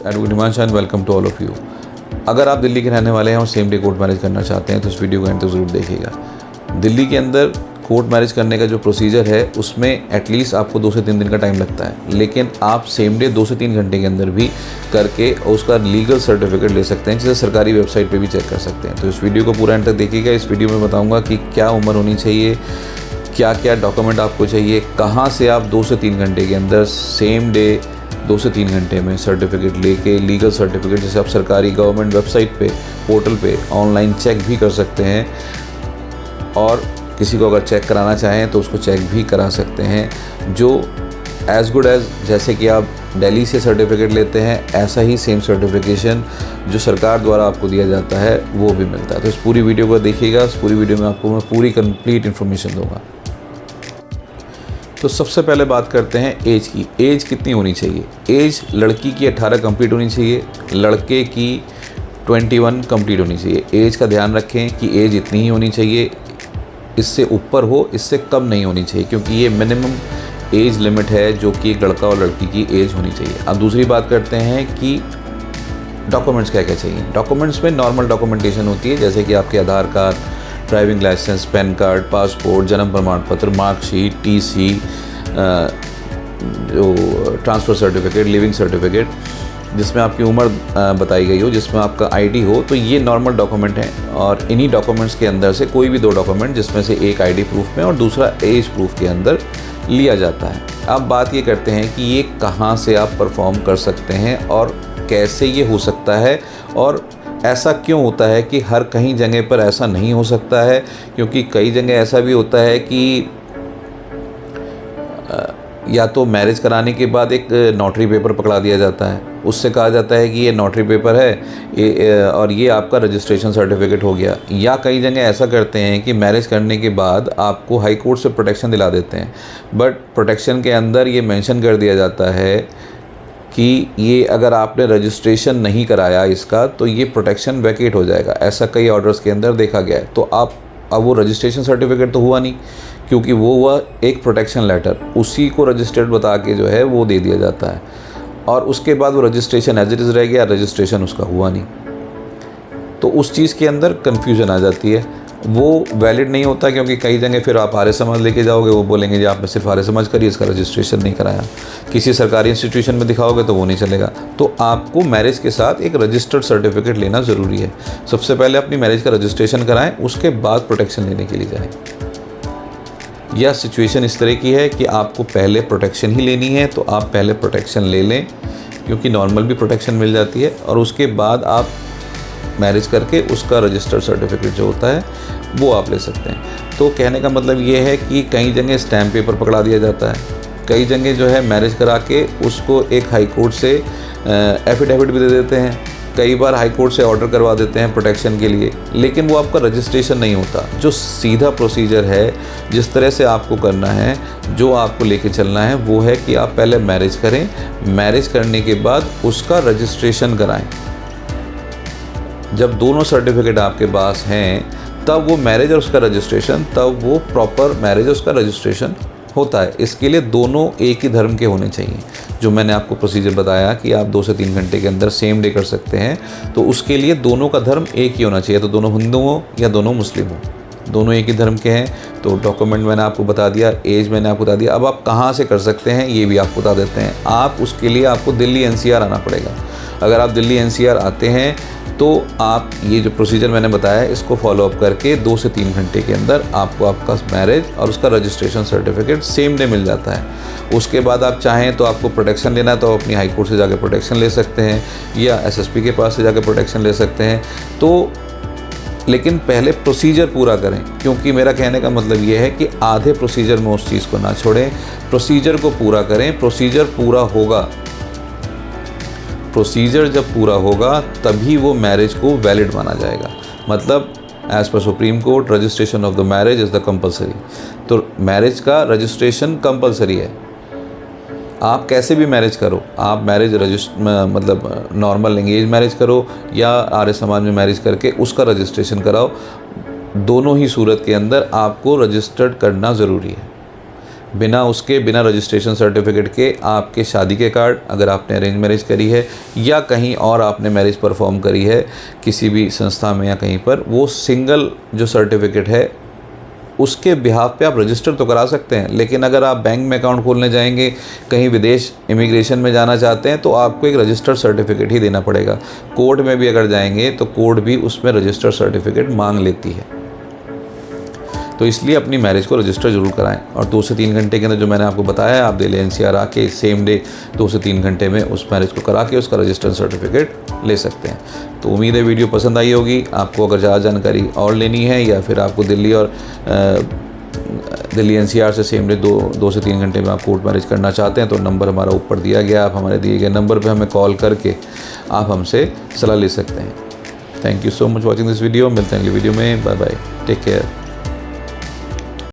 Advocate Himanshu and welcome to all of you. अगर आप दिल्ली के रहने वाले हैं और सेम डे कोर्ट मैरिज करना चाहते हैं तो इस वीडियो को एंड तक ज़रूर देखिएगा। दिल्ली के अंदर कोर्ट मैरिज करने का जो प्रोसीजर है उसमें एटलीस्ट आपको 2 से 3 दिन का टाइम लगता है, लेकिन आप सेम डे 2 से 3 घंटे के अंदर भी करके उसका लीगल सर्टिफिकेट ले सकते हैं, जिसे सरकारी वेबसाइट पे भी चेक कर सकते हैं। तो इस वीडियो को पूरा एंड तक देखिएगा। इस वीडियो में बताऊंगा कि क्या उम्र होनी चाहिए, क्या क्या डॉक्यूमेंट आपको चाहिए, कहाँ से आप 2 से 3 घंटे के अंदर सेम डे 2 से 3 घंटे में सर्टिफिकेट लेके लीगल सर्टिफिकेट जैसे आप सरकारी गवर्नमेंट वेबसाइट पे पोर्टल पे ऑनलाइन चेक भी कर सकते हैं, और किसी को अगर चेक कराना चाहें तो उसको चेक भी करा सकते हैं। जो एज़ गुड एज़ जैसे कि आप दिल्ली से सर्टिफिकेट लेते हैं, ऐसा ही सेम सर्टिफिकेशन जो सरकार द्वारा आपको दिया जाता है वो भी मिलता है। तो इस पूरी वीडियो को देखिएगा। इस पूरी वीडियो में आपको मैं पूरी कंप्लीट इन्फॉर्मेशन दूंगा। तो सबसे पहले बात करते हैं एज की। एज कितनी होनी चाहिए? एज लड़की की 18 कंप्लीट होनी चाहिए, लड़के की 21 कंप्लीट होनी चाहिए। एज का ध्यान रखें कि एज इतनी ही होनी चाहिए, इससे ऊपर हो, इससे कम नहीं होनी चाहिए, क्योंकि ये मिनिमम एज लिमिट है जो कि एक लड़का और लड़की की एज होनी चाहिए। अब दूसरी बात करते हैं कि डॉक्यूमेंट्स क्या क्या चाहिए। डॉक्यूमेंट्स में नॉर्मल डॉक्यूमेंटेशन होती है, जैसे कि आपके Aadhaar card, driving licence, PAN card, passport, जन्म प्रमाण पत्र, मार्कशीट, टीसी, जो ट्रांसफ़र सर्टिफिकेट, लिविंग सर्टिफिकेट जिसमें आपकी उम्र बताई गई हो, जिसमें आपका आईडी हो, तो ये नॉर्मल डॉक्यूमेंट हैं। और इन्हीं डॉक्यूमेंट्स के अंदर से कोई भी 2 डॉक्यूमेंट, जिसमें से एक आईडी प्रूफ में और दूसरा एज प्रूफ के अंदर लिया जाता है। अब बात ये करते हैं कि ये कहाँ से आप परफॉर्म कर सकते हैं और कैसे ये हो सकता है, और ऐसा क्यों होता है कि हर कहीं जगह पर ऐसा नहीं हो सकता है। क्योंकि कई जगह ऐसा भी होता है कि या तो मैरिज कराने के बाद एक नोटरी पेपर पकड़ा दिया जाता है, उससे कहा जाता है कि ये नोटरी पेपर है और ये आपका रजिस्ट्रेशन सर्टिफिकेट हो गया। या कई जगह ऐसा करते हैं कि मैरिज करने के बाद आपको हाई कोर्ट से प्रोटेक्शन दिला देते हैं, बट प्रोटेक्शन के अंदर ये मेंशन कर दिया जाता है कि ये अगर आपने रजिस्ट्रेशन नहीं कराया इसका तो ये प्रोटेक्शन वैकेट हो जाएगा। ऐसा कई ऑर्डर्स के अंदर देखा गया है। तो अब वो रजिस्ट्रेशन सर्टिफिकेट तो हुआ नहीं, क्योंकि वो हुआ एक प्रोटेक्शन लेटर, उसी को रजिस्टर्ड बता के जो है वो दे दिया जाता है, और उसके बाद वो रजिस्ट्रेशन एज इट इज़ रह गया, रजिस्ट्रेशन उसका हुआ नहीं। तो उस चीज़ के अंदर कन्फ्यूजन आ जाती है, वो वैलिड नहीं होता। क्योंकि कई जगह फिर आप आर्य समाज लेके जाओगे, वो बोलेंगे जी आपने सिर्फ आर्य समाज करी, इसका रजिस्ट्रेशन नहीं कराया। किसी सरकारी इंस्टीट्यूशन में दिखाओगे तो वो नहीं चलेगा। तो आपको मैरिज के साथ एक रजिस्टर्ड सर्टिफिकेट लेना ज़रूरी है। सबसे पहले अपनी मैरिज का रजिस्ट्रेशन कराएं, उसके बाद प्रोटेक्शन लेने के लिए जाएँ। यह सिचुएशन इस तरह की है कि आपको पहले प्रोटेक्शन ही लेनी है, तो आप पहले प्रोटेक्शन ले लें, क्योंकि नॉर्मल भी प्रोटेक्शन मिल जाती है, और उसके बाद आप मैरिज करके उसका रजिस्टर्ड सर्टिफिकेट जो होता है वो आप ले सकते हैं। तो कहने का मतलब ये है कि कई जगह स्टैम्प पेपर पकड़ा दिया जाता है, कई जगह जो है मैरिज करा के उसको एक हाई कोर्ट से एफिडेविट भी दे देते हैं, कई बार हाई कोर्ट से ऑर्डर करवा देते हैं प्रोटेक्शन के लिए, लेकिन वो आपका रजिस्ट्रेशन नहीं होता। जो सीधा प्रोसीजर है, जिस तरह से आपको करना है, जो आपको लेके चलना है, वो है कि आप पहले मैरिज करें, मैरिज करने के बाद उसका रजिस्ट्रेशन कराएं। जब दोनों सर्टिफिकेट आपके पास हैं तब वो मैरिज और उसका रजिस्ट्रेशन, तब वो प्रॉपर मैरिज और उसका रजिस्ट्रेशन होता है। इसके लिए दोनों एक ही धर्म के होने चाहिए। जो मैंने आपको प्रोसीजर बताया कि आप 2 से 3 घंटे के अंदर सेम डे कर सकते हैं, तो उसके लिए दोनों का धर्म एक ही होना चाहिए। तो दोनों हिंदू हो या दोनों मुस्लिम हो, दोनों एक ही धर्म के हैं। तो डॉक्यूमेंट मैंने आपको बता दिया, एज मैंने आपको बता दिया। अब आप कहाँ से कर सकते हैं ये भी आपको बता देते हैं। आप उसके लिए आपको दिल्ली NCR आना पड़ेगा। अगर आप दिल्ली NCR आते हैं तो आप ये जो प्रोसीजर मैंने बताया है इसको फॉलोअप करके 2 से 3 घंटे के अंदर आपको आपका मैरिज और उसका registration certificate same day meal जाता है। उसके बाद आप चाहें तो आपको प्रोटेक्शन लेना है तो अपनी हाई कोर्ट से जाकर प्रोटेक्शन ले सकते हैं, या SSP के पास से जाकर प्रोटेक्शन ले सकते हैं। तो लेकिन पहले प्रोसीजर पूरा करें, क्योंकि मेरा कहने का मतलब ये है कि आधे प्रोसीजर में उस चीज़ को ना छोड़ें, प्रोसीजर को पूरा करें। प्रोसीजर पूरा होगा, प्रोसीजर जब पूरा होगा तभी वो मैरिज को वैलिड माना जाएगा। मतलब as per supreme court registration of the marriage is the compulsory. तो मैरिज का रजिस्ट्रेशन कंपलसरी है। आप कैसे भी मैरिज करो, आप मैरिज मतलब नॉर्मल एंगेज मैरिज करो या आर्य समाज में मैरिज करके उसका रजिस्ट्रेशन कराओ, दोनों ही सूरत के अंदर आपको रजिस्टर्ड करना ज़रूरी है। बिना रजिस्ट्रेशन सर्टिफिकेट के आपके शादी के कार्ड, अगर आपने अरेंज मैरिज करी है या कहीं और आपने मैरिज परफॉर्म करी है किसी भी संस्था में या कहीं पर, वो सिंगल जो सर्टिफिकेट है उसके बिहाफ पे आप रजिस्टर तो करा सकते हैं। लेकिन अगर आप बैंक में अकाउंट खोलने जाएंगे, कहीं विदेश इमिग्रेशन में जाना चाहते हैं, तो आपको एक रजिस्टर्ड सर्टिफिकेट ही देना पड़ेगा। कोर्ट में भी अगर जाएंगे तो कोर्ट भी उसमें रजिस्टर्ड सर्टिफिकेट मांग लेती है। तो इसलिए अपनी मैरिज को रजिस्टर ज़रूर कराएं। और 2 से 3 घंटे के अंदर जो मैंने आपको बताया, आप दिल्ली NCR आके सेम डे 2 से 3 घंटे में उस मैरिज को करा के उसका रजिस्टर्ड सर्टिफिकेट ले सकते हैं। तो उम्मीद है वीडियो पसंद आई होगी। आपको अगर ज़्यादा जानकारी और लेनी है या फिर आपको दिल्ली NCR से सेम डे 2 से 3 घंटे में आप कोर्ट मैरिज करना चाहते हैं, तो नंबर हमारा ऊपर दिया गया, आप हमारे दिए गए नंबर पर हमें कॉल करके आप हमसे सलाह ले सकते हैं। Thank you so much watching this video. मिलते हैं अगली वीडियो में। Bye bye, take care.